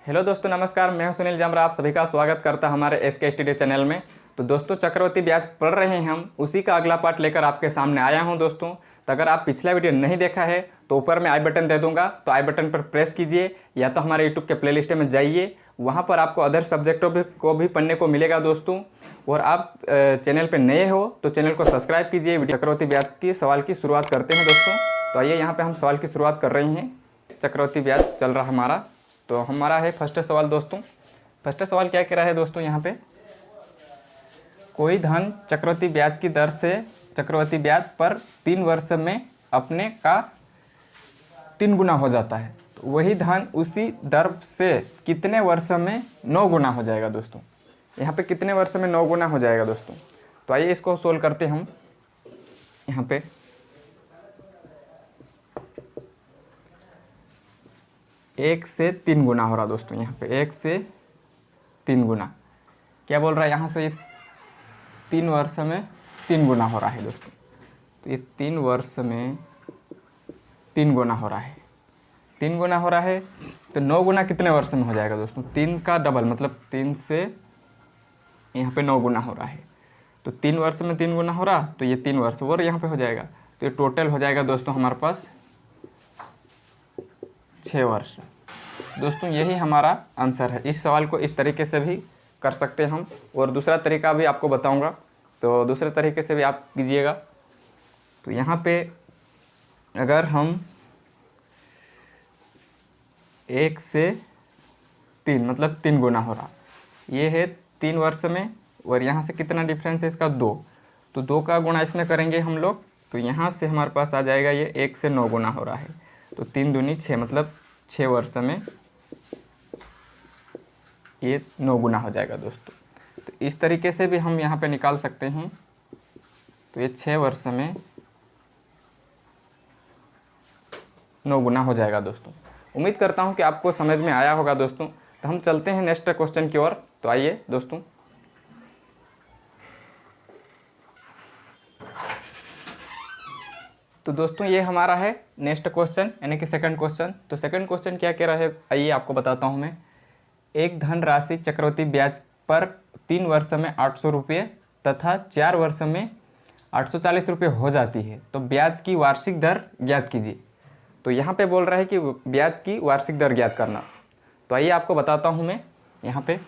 Hello दोस्तों, नमस्कार। मैं हूं सुनील जामरा, आप सभी का स्वागत करता हमारे SK स्टडी चैनल में। तो दोस्तों, चक्रवृद्धि ब्याज पढ़ रहे हैं हम, उसी का अगला पार्ट लेकर आपके सामने आया हूं दोस्तों। तो अगर आप पिछला वीडियो नहीं देखा है तो ऊपर में आई बटन दे दूंगा, तो आई बटन पर प्रेस कीजिए या तो हमारे यूट्यूब के प्लेलिस्ट में जाइए, वहाँ पर आपको अदर सब्जेक्टों को भी पढ़ने को मिलेगा दोस्तों। और आप चैनल पर नए हो तो चैनल को सब्सक्राइब कीजिए। चक्रवृद्धि ब्याज की सवाल की शुरुआत करते हैं दोस्तों। तो आइए, यहाँ पर हम सवाल की शुरुआत कर रहे हैं। चक्रवृद्धि ब्याज चल रहा हमारा, तो हमारा है फर्स्ट सवाल दोस्तों। फर्स्ट सवाल क्या कह रहा है दोस्तों, यहाँ पे कोई धन चक्रवृद्धि ब्याज की दर से चक्रवृद्धि ब्याज पर 3 वर्ष में अपने का 3 गुना हो जाता है, तो वही धन उसी दर से कितने वर्ष में 9 गुना हो जाएगा दोस्तों। यहाँ पे कितने वर्ष में 9 गुना हो जाएगा दोस्तों। तो आइए इसको सोल्व करते हम। यहाँ पे 1 से 3 गुना हो रहा दोस्तों। यहाँ पे 1 से 3 गुना क्या बोल रहा है, यहाँ से ये 3 वर्ष में 3 गुना हो रहा है दोस्तों। तो ये 3 वर्ष में 3 गुना हो रहा है, 3 गुना हो रहा है। तो 9 गुना कितने वर्ष में हो जाएगा दोस्तों, 3 का डबल मतलब 3 से यहाँ पे 9 गुना हो रहा है। तो 3 वर्ष में 3 गुना हो रहा, तो ये 3 वर्ष और यहाँ पे हो जाएगा। तो ये टोटल हो जाएगा दोस्तों हमारे पास 6 वर्ष दोस्तों। यही हमारा आंसर है। इस सवाल को इस तरीके से भी कर सकते हैं हम, और दूसरा तरीका भी आपको बताऊंगा, तो दूसरे तरीके से भी आप कीजिएगा। तो यहाँ पे अगर हम 1 से 3 मतलब 3 गुना हो रहा, ये है 3 वर्ष में, और यहाँ से कितना डिफरेंस है इसका 2, तो 2 का गुणा इसमें करेंगे हम लोग, तो यहाँ से हमारे पास आ जाएगा ये 1 से 9 गुना हो रहा है। तो 3 दूनी 6 मतलब 6 वर्ष में ये 9 गुना हो जाएगा दोस्तों। तो इस तरीके से भी हम यहाँ पे निकाल सकते हैं। तो ये 6 वर्ष में 9 गुना हो जाएगा दोस्तों। उम्मीद करता हूँ कि आपको समझ में आया होगा दोस्तों। तो हम चलते हैं नेक्स्ट क्वेश्चन की ओर। तो आइए दोस्तों, तो दोस्तों ये हमारा है नेक्स्ट क्वेश्चन, यानी कि सेकंड क्वेश्चन। तो सेकंड क्वेश्चन क्या कह रहा है, आइए आपको बताता हूँ मैं। एक धन राशि चक्रवृद्धि ब्याज पर 3 वर्ष में 800 रुपये तथा 4 वर्ष में 840 रुपये हो जाती है, तो ब्याज की वार्षिक दर ज्ञात कीजिए। तो यहाँ पे बोल रहा है कि ब्याज की वार्षिक दर ज्ञात करना। तो आइए आपको बताता हूँ मैं यहाँ पे।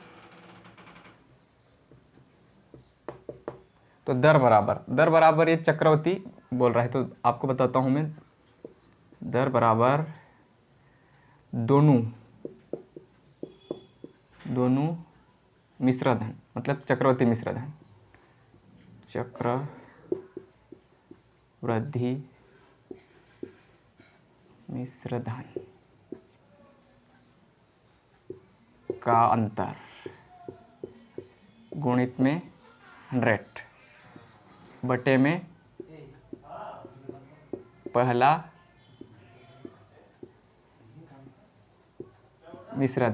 तो दर बराबर ये चक्रवृद्धि बोल रहा है, तो आपको बताता हूँ मैं। दर बराबर दोनों मिश्र धन मतलब चक्रवृद्धि मिश्र धन, चक्रवृद्धि मिश्र धन का अंतर गुणित में 100 बटे में पहला मिश्र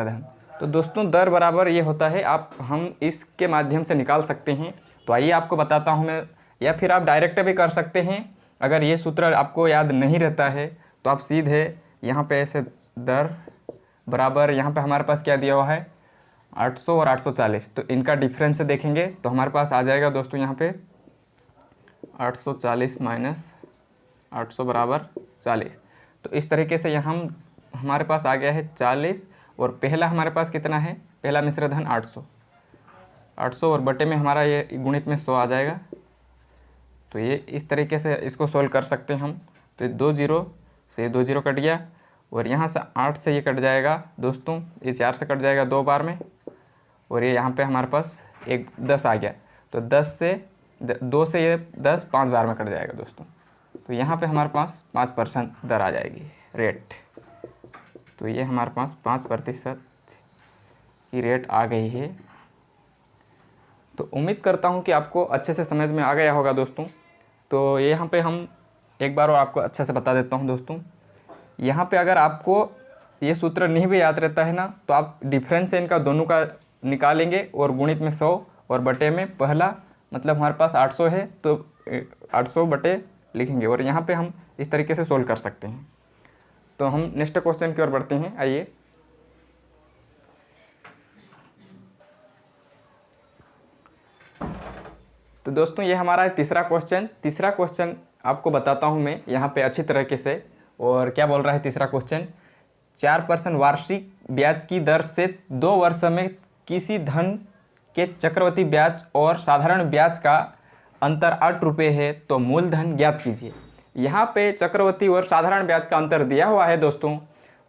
धन। तो दोस्तों दर बराबर ये होता है, हम इसके माध्यम से निकाल सकते हैं। तो आइए आपको बताता हूँ मैं, या फिर आप डायरेक्ट भी कर सकते हैं। अगर ये सूत्र आपको याद नहीं रहता है तो आप सीधे यहाँ पे ऐसे दर बराबर, यहाँ पे हमारे पास क्या दिया हुआ है 800 और 840, तो इनका डिफरेंस देखेंगे तो हमारे पास आ जाएगा दोस्तों यहाँ पे 840 माइनस 800 बराबर 40। तो इस तरीके से यहाँ हमारे पास आ गया है 40, और पहला हमारे पास कितना है, पहला मिश्र धन 800 और बटे में हमारा ये गुणित में 100 आ जाएगा। तो ये इस तरीके से इसको सोल्व कर सकते हैं हम। तो 2 0 से ये 2 0 कट गया, और यहाँ से 8 से ये कट जाएगा दोस्तों, ये 4 से कट जाएगा 2 बार में, और ये यहाँ पे हमारे पास एक 10 आ गया। तो 2 से ये 10 5 बार में कट जाएगा दोस्तों। तो यहाँ पे हमारे पास 5% दर आ जाएगी, रेट। तो ये हमारे पास 5% की रेट आ गई है। तो उम्मीद करता हूँ कि आपको अच्छे से समझ में आ गया होगा दोस्तों। तो यहाँ पे हम एक बार और आपको अच्छे से बता देता हूँ दोस्तों। यहाँ पे अगर आपको ये सूत्र नहीं भी याद रहता है ना, तो आप डिफरेंस है इनका दोनों का निकालेंगे, और गुणित में 100 और बटे में पहला मतलब हमारे पास 800 है, तो 800 बटे लिखेंगे, और यहाँ पे हम इस तरीके से सोल्व कर सकते हैं। तो हम नेक्स्ट क्वेश्चन की ओर बढ़ते हैं, आइए। तो दोस्तों ये हमारा है तीसरा क्वेश्चन। तीसरा क्वेश्चन आपको बताता हूँ मैं यहाँ पे अच्छी तरीके से। और क्या बोल रहा है तीसरा क्वेश्चन, 4% वार्षिक ब्याज की दर से 2 वर्ष में किसी धन के चक्रवृद्धि ब्याज और साधारण ब्याज का अंतर 8 रुपये है तो मूलधन ज्ञात कीजिए। यहाँ पे चक्रवृद्धि और साधारण ब्याज का अंतर दिया हुआ है दोस्तों,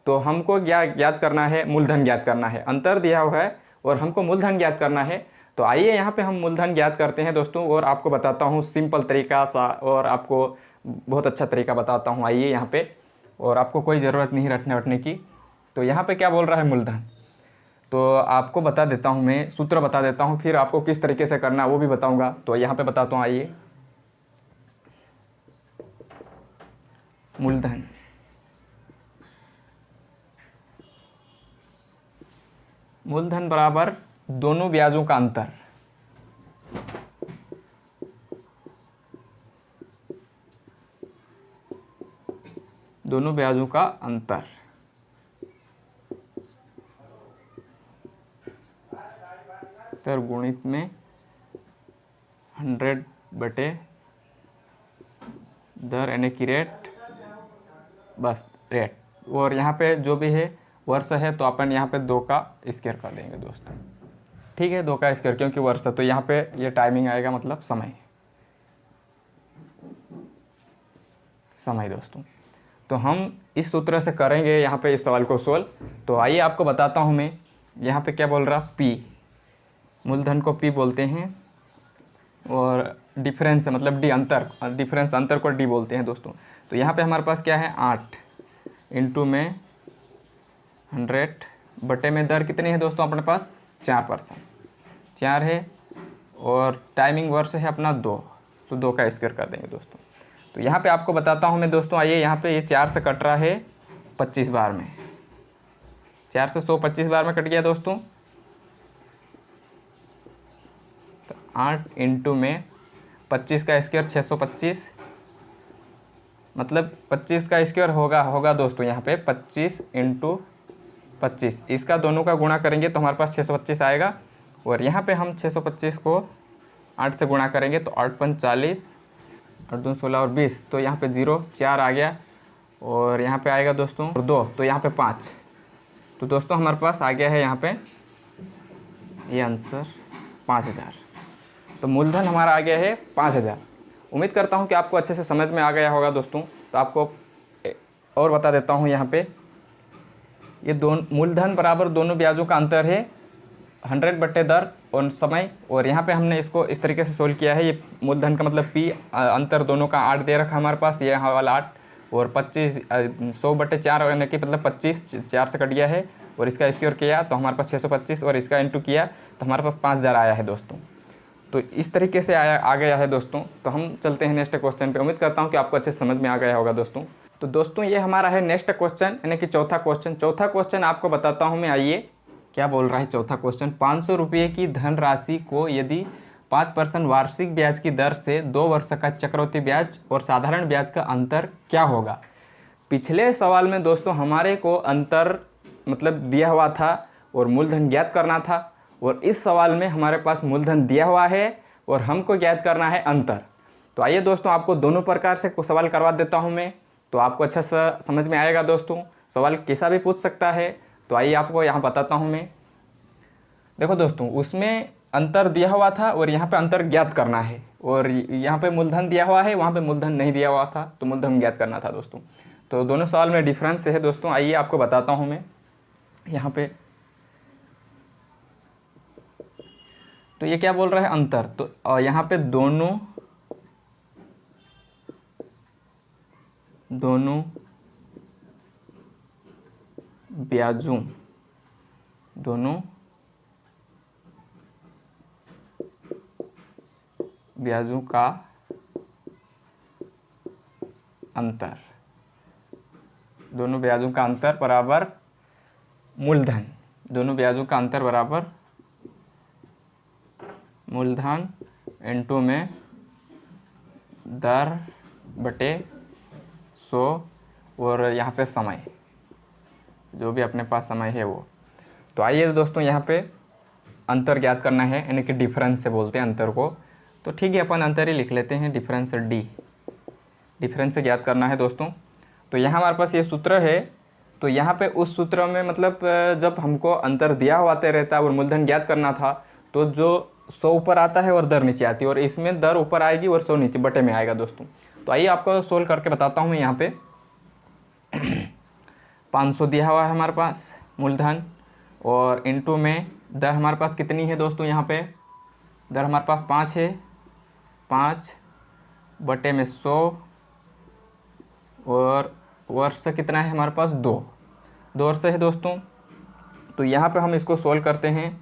तो हमको ज्ञात करना है, मूलधन ज्ञात करना है। अंतर दिया हुआ है और हमको मूलधन ज्ञात करना है। तो आइए यहाँ पे हम मूलधन ज्ञात करते हैं दोस्तों, और आपको बताता हूँ सिंपल तरीका सा, और आपको बहुत अच्छा तरीका बताता हूँ। आइए यहाँ पे, और आपको कोई ज़रूरत नहीं रटने वटने की। तो यहाँ पे क्या बोल रहा है मूलधन, तो आपको बता देता हूँ मैं, सूत्र बता देता हूँ, फिर आपको किस तरीके से करना है वो भी बताऊँगा। तो यहाँ पे बताता हूँ, आइए। मूलधन मूलधन बराबर दोनों ब्याजों का अंतर। दोनों ब्याजों का अंतर तर गुणित में 100 बटे दर यानी कि रेट, बस रेट। और यहाँ पे जो भी है वर्ष है, तो अपन यहाँ पे 2 का स्क्वायर कर देंगे दोस्तों। ठीक है, 2 का स्क्वायर, क्योंकि वर्ष है तो यहाँ पे ये टाइमिंग आएगा, मतलब समय दोस्तों। तो हम इस सूत्र से करेंगे यहाँ पे इस सवाल को सोल्व। तो आइए आपको बताता हूँ मैं, यहाँ पे क्या बोल रहा, पी, मूलधन को पी बोलते हैं, और डिफरेंस मतलब डी, अंतर, डिफरेंस अंतर को डी बोलते हैं दोस्तों। तो यहाँ पे हमारे पास क्या है, 8 इंटू में 100 बटे में दर कितनी है दोस्तों अपने पास, 4%, 4 है, और टाइमिंग वर्ष है अपना 2, तो 2 का स्क्वायर कर देंगे दोस्तों। तो यहाँ पे आपको बताता हूँ मैं दोस्तों, आइए यहाँ पे ये 4 से कट रहा है 25 बार में, 4 से 100 25 बार में कट गया दोस्तों। तो 8 इंटू में 25 का स्क्वायर 625, मतलब 25 का स्क्वायर होगा दोस्तों यहाँ पे 25 इंटू 25, इसका दोनों का गुणा करेंगे तो हमारे पास 625 आएगा। और यहाँ पे हम 625 को 8 से गुणा करेंगे तो 8 5 40, 8 2 16 और 20, तो यहाँ पे 0 4 आ गया, और यहाँ पे आएगा दोस्तों 2, तो यहाँ पे 5। तो दोस्तों हमारे पास आ गया है यहाँ पे ये आंसर 5000। तो मूलधन हमारा आ गया है 5000। उम्मीद करता हूँ कि आपको अच्छे से समझ में आ गया होगा दोस्तों। तो आपको और बता देता हूँ, यहाँ पे ये मूलधन बराबर दोनों ब्याजों का अंतर है 100 बटे दर और समय। और यहाँ पे हमने इसको इस तरीके से सोल्व किया है। ये मूलधन का मतलब पी, अंतर दोनों का 8 दे रखा हमारे पास, ये वाला 8, और 25 100 बटे 4 यानी कि मतलब 25 4 से कट गया है, और इसका स्क्वायर किया तो हमारे पास 625, और इसका इंटू किया तो हमारे पास 5000 आया है दोस्तों। तो इस तरीके से आ गया है दोस्तों। तो हम चलते हैं नेक्स्ट क्वेश्चन पे। उम्मीद करता हूँ कि आपको अच्छे से समझ में आ गया होगा दोस्तों। तो दोस्तों ये हमारा है नेक्स्ट क्वेश्चन, यानी कि चौथा क्वेश्चन। चौथा क्वेश्चन आपको बताता हूँ मैं, आइए क्या बोल रहा है चौथा क्वेश्चन। 500 रुपये की धनराशि को यदि 5% वार्षिक ब्याज की दर से 2 वर्ष का चक्रवृद्धि ब्याज और साधारण ब्याज का अंतर क्या होगा। पिछले सवाल में दोस्तों हमारे को अंतर मतलब दिया हुआ था और मूलधन ज्ञात करना था, और इस सवाल में हमारे पास मूलधन दिया हुआ है और हमको ज्ञात करना है अंतर। तो आइए दोस्तों आपको दोनों प्रकार से सवाल करवा देता हूं मैं, तो आपको अच्छा सा समझ में आएगा दोस्तों। सवाल कैसा भी पूछ सकता है। तो आइए आपको यहाँ बताता हूँ मैं। देखो दोस्तों, उसमें अंतर दिया हुआ था और यहाँ पे अंतर ज्ञात करना है, और यहाँ पे मूलधन दिया हुआ है, वहाँ पे मूलधन नहीं दिया हुआ था, तो मूलधन ज्ञात करना था दोस्तों। तो दोनों सवाल में डिफरेंस है दोस्तों। आइए आपको बताता हूँ मैं यहाँ पे। तो ये क्या बोल रहा है, अंतर। तो यहाँ पे दोनों ब्याजों का अंतर, दोनों ब्याजों का अंतर बराबर मूलधन, दोनों ब्याजों का अंतर बराबर मूलधन इंटू में दर बटे 100 और यहाँ पे समय, जो भी अपने पास समय है वो। तो आइए दोस्तों यहाँ पे अंतर ज्ञात करना है, यानी कि डिफरेंस से बोलते हैं अंतर को। तो ठीक है, अपन अंतर ही लिख लेते हैं, डिफरेंस डी, डिफरेंस से ज्ञात करना है दोस्तों। तो यहाँ हमारे पास ये सूत्र है, तो यहाँ पे उस सूत्र में मतलब जब हमको अंतर दिया हुआ आते रहता है और मूलधन ज्ञात करना था, तो जो 100 ऊपर आता है और दर नीचे आती है, और इसमें दर ऊपर आएगी और 100 नीचे बटे में आएगा दोस्तों। तो आइए आपको सोल्व करके बताता हूँ मैं। यहाँ पे 500 दिया हुआ है हमारे पास मूलधन, और इनटू में दर हमारे पास कितनी है दोस्तों, यहाँ पे दर हमारे पास 5 है, 5 बटे में 100, और वर्ष कितना है हमारे पास 2 वर्ष है दोस्तों। तो यहाँ पे हम इसको सोल्व करते हैं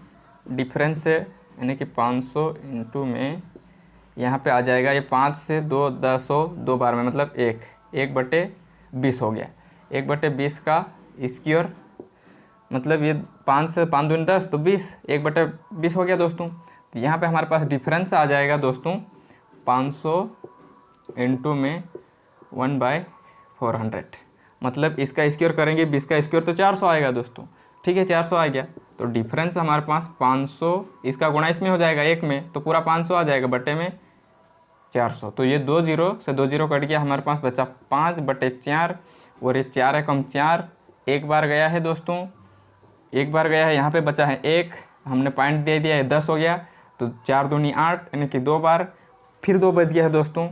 डिफरेंस से, यानी कि 500 इंटू में यहाँ पे आ जाएगा ये 5 से 2 10 2 बार में मतलब 1 बटे 20 हो गया। 1 बटे 20 का स्क्वायर मतलब ये 5 से 5 दूनी 10 तो 20, 1 बटे 20 हो गया दोस्तों। तो यहाँ पे हमारे पास डिफरेंस आ जाएगा दोस्तों 500 इंटू में 1/400, मतलब इसका स्क्वायर करेंगे 20 का स्क्वायर तो 400 आएगा दोस्तों। ठीक है, 400 आ गया। तो डिफरेंस हमारे पास 500, इसका गुणा इसमें हो जाएगा 1 में, तो पूरा 500 आ जाएगा बटे में 400। तो ये 2 0 से 2 0 कट गया, हमारे पास बचा 5 बटे 4, और ये 4 है कम 4, एक बार गया है दोस्तों, एक बार गया है, यहाँ पे बचा है 1, हमने पॉइंट दे दिया है 10 हो गया। तो 4 दूनी 8, यानी कि 2 बार, फिर 2 बच गया है दोस्तों,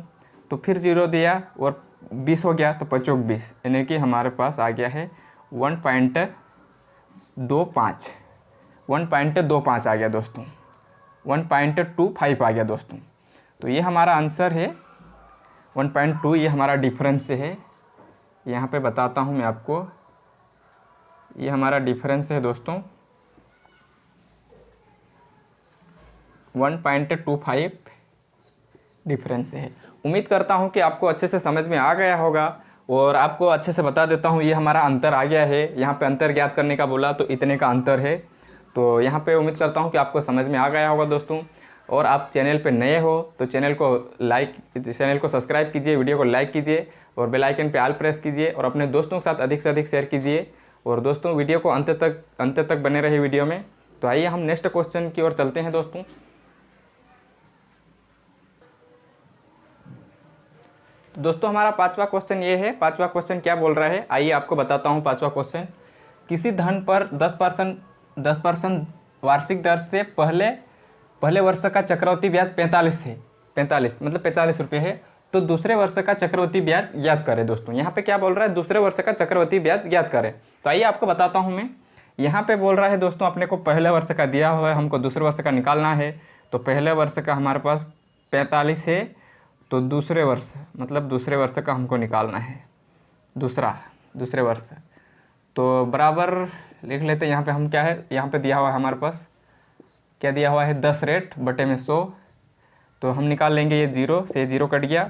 तो फिर 0 दिया और 20 हो गया, तो 25 20, यानी कि हमारे पास आ गया है 1.25 आ गया दोस्तों, 1.25 आ गया दोस्तों। तो ये हमारा आंसर है 1.2, ये हमारा डिफरेंस है। यहाँ पे बताता हूँ मैं आपको, ये हमारा डिफरेंस है दोस्तों 1.25 डिफरेंस है। उम्मीद करता हूँ कि आपको अच्छे से समझ में आ गया होगा, और आपको अच्छे से बता देता हूँ ये हमारा अंतर आ गया है। यहाँ पे अंतर ज्ञात करने का बोला तो इतने का अंतर है। तो यहाँ पे उम्मीद करता हूँ कि आपको समझ में आ गया होगा दोस्तों। और आप चैनल पे नए हो तो चैनल को सब्सक्राइब कीजिए, वीडियो को लाइक कीजिए, और बेल आइकन पे ऑल प्रेस कीजिए, और अपने दोस्तों के साथ अधिक से अधिक शेयर कीजिए। और दोस्तों वीडियो को अंत तक बने रहिए वीडियो में। तो आइए हम नेक्स्ट क्वेश्चन की ओर चलते हैं दोस्तों। तो दोस्तों हमारा 5वां क्वेश्चन ये है। 5वां क्वेश्चन क्या बोल रहा है, आइए आपको बताता हूँ 5वां क्वेश्चन। किसी धन पर 10% वार्षिक दर से पहले वर्ष का चक्रवृद्धि ब्याज 45 है, 45 मतलब 45 रुपये है, तो दूसरे वर्ष का चक्रवृद्धि ब्याज ज्ञात करें दोस्तों। यहाँ पे क्या बोल रहा है, दूसरे वर्ष का चक्रवृद्धि ब्याज ज्ञात करें। तो आइए आपको बताता हूँ मैं। यहाँ पे बोल रहा है दोस्तों, अपने को पहले वर्ष का दिया हुआ है, हमको दूसरे वर्ष का निकालना है। तो पहले वर्ष का हमारे पास 45 है, तो दूसरे वर्ष मतलब दूसरे वर्ष का हमको निकालना है, दूसरे वर्ष। तो बराबर लिख लेते हैं। यहाँ पे हम क्या है, यहाँ पे दिया हुआ है हमारे पास, क्या दिया हुआ है 10 रेट बटे में 100। तो हम निकाल लेंगे, ये 0 से 0 कट गया,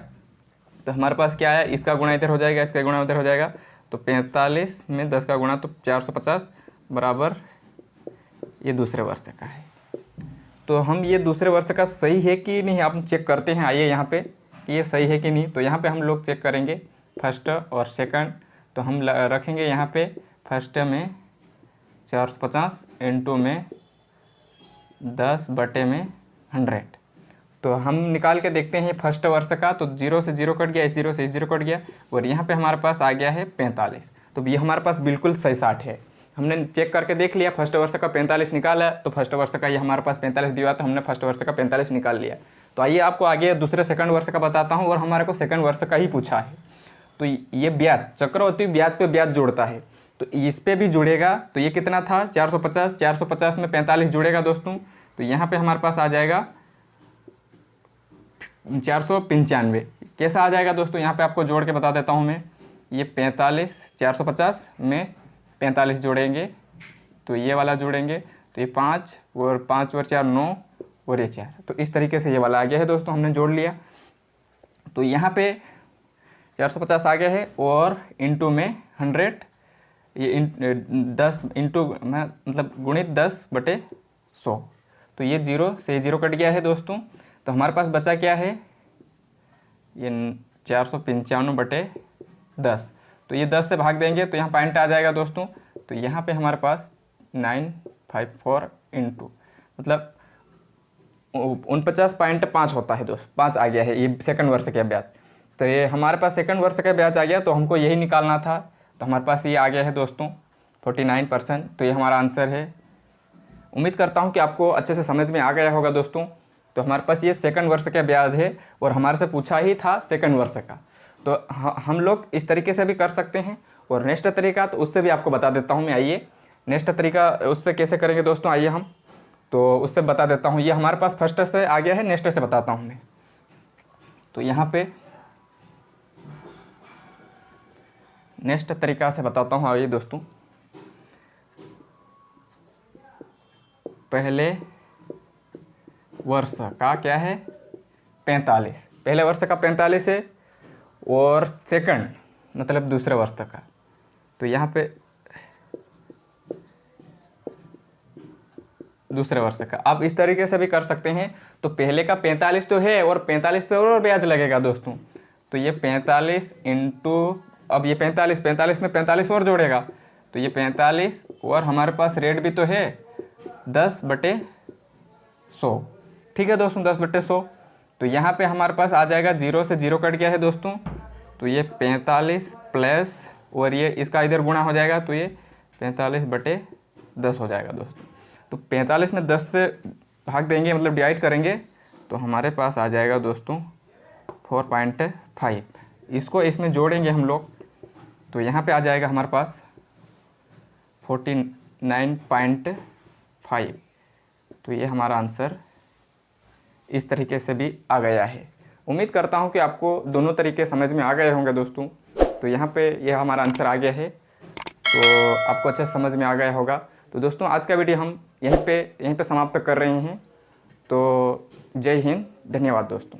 तो हमारे पास क्या है, इसका गुणा इधर हो जाएगा, इसका गुणा उधर हो जाएगा। तो 45 में 10 का गुणा तो 450 बराबर ये दूसरे वर्ष का है। तो हम ये दूसरे वर्ष का सही है कि नहीं आप चेक करते हैं। आइए यहाँ पे कि ये सही है कि नहीं। तो यहाँ पे हम लोग चेक करेंगे फर्स्ट और सेकंड। तो हम रखेंगे यहाँ पे फर्स्ट में 450 इंटू में 10 बटे में 100। तो हम निकाल के देखते हैं फर्स्ट वर्ष का। तो 0 से 0 कट गया, इस 0 से इस 0 कट गया, और यहाँ पे हमारे पास आ गया है 45। तो ये हमारे पास बिल्कुल सही 60 है। हमने चेक करके देख लिया, फर्स्ट वर्ष का 45 निकाला, तो फर्स्ट वर्ष का ये हमारे पास 45 दिया, तो हमने फर्स्ट वर्ष का 45 निकाल लिया। तो आइए आपको आगे दूसरे सेकंड वर्ष का बताता हूँ, और हमारे को सेकंड वर्ष का ही पूछा है। तो ये ब्याज चक्रवृद्धि ब्याज पे ब्याज जोड़ता है, तो इस पे भी जुड़ेगा। तो ये कितना था 450, 450 में 45 जुड़ेगा दोस्तों। तो यहाँ पे हमारे पास आ जाएगा 495। कैसा आ जाएगा दोस्तों, यहाँ पे आपको जोड़ के बता देता हूँ मैं। ये 45, 450 में 45 जोड़ेंगे, तो ये वाला जोड़ेंगे, तो ये 5 और 5 और 4 9 और ये 4। तो इस तरीके से ये वाला आ गया है दोस्तों, हमने जोड़ लिया। तो यहाँ पे 450 आ गया है, और इंटू में 100, ये 10 इंटू मतलब गुणित 10 बटे 100। तो ये 0 से 0 कट गया है दोस्तों। तो हमारे पास बचा क्या है, ये 495 बटे 10। तो ये 10 से भाग देंगे तो यहाँ पॉइंट आ जाएगा दोस्तों। तो यहाँ पे हमारे पास 954 इंटू मतलब 49.5 होता है दोस्त, 5 आ गया है, ये सेकंड वर्ष का ब्याज। तो ये हमारे पास सेकंड वर्ष का ब्याज आ गया, तो हमको यही निकालना था। तो हमारे पास ये आ गया है दोस्तों 49%। तो ये हमारा आंसर है। उम्मीद करता हूँ कि आपको अच्छे से समझ में आ गया होगा दोस्तों। तो हमारे पास ये सेकंड वर्ष का ब्याज है और हमारे से पूछा ही था सेकंड वर्ष का। तो हम लोग इस तरीके से भी कर सकते हैं। और नेक्स्ट तरीका तो उससे भी आपको बता देता हूँ मैं। आइए नेक्स्ट तरीका उससे कैसे करेंगे दोस्तों, आइए हम तो उससे बता देता हूँ। ये हमारे पास फर्स्ट से आ गया है, नेक्स्ट से बताता हूँ मैं। तो यहाँ पे नेक्स्ट तरीका से बताता हूँ। आइए दोस्तों, पहले वर्ष का क्या है 45, पहले वर्ष का 45 है और सेकंड मतलब दूसरे वर्ष का। तो यहाँ पे दूसरे वर्ष का आप इस तरीके से भी कर सकते हैं। तो पहले का 45 तो है और 45 पे और ब्याज लगेगा दोस्तों। तो ये 45 इंटू, अब ये 45 में 45 और जोड़ेगा। तो ये 45 और हमारे पास रेट भी तो है 10/100। ठीक है दोस्तों, 10/100। तो यहाँ पे हमारे पास आ जाएगा, 0 से 0 कट गया है दोस्तों। तो ये 45 प्लस और ये इसका इधर गुणा हो जाएगा। तो ये 45/10 हो जाएगा दोस्तों। तो 45 में 10 से भाग देंगे मतलब डिवाइड करेंगे तो हमारे पास आ जाएगा दोस्तों 4.5। इसको इसमें जोड़ेंगे हम लोग तो यहाँ पे आ जाएगा हमारे पास 49.5। तो ये हमारा आंसर इस तरीके से भी आ गया है। उम्मीद करता हूँ कि आपको दोनों तरीके समझ में आ गए होंगे दोस्तों। तो यहाँ पे यह हमारा आंसर आ गया है, तो आपको अच्छे से समझ में आ गया होगा। तो दोस्तों आज का वीडियो हम यहीं पे समाप्त कर रहे हैं। तो जय हिंद, धन्यवाद दोस्तों।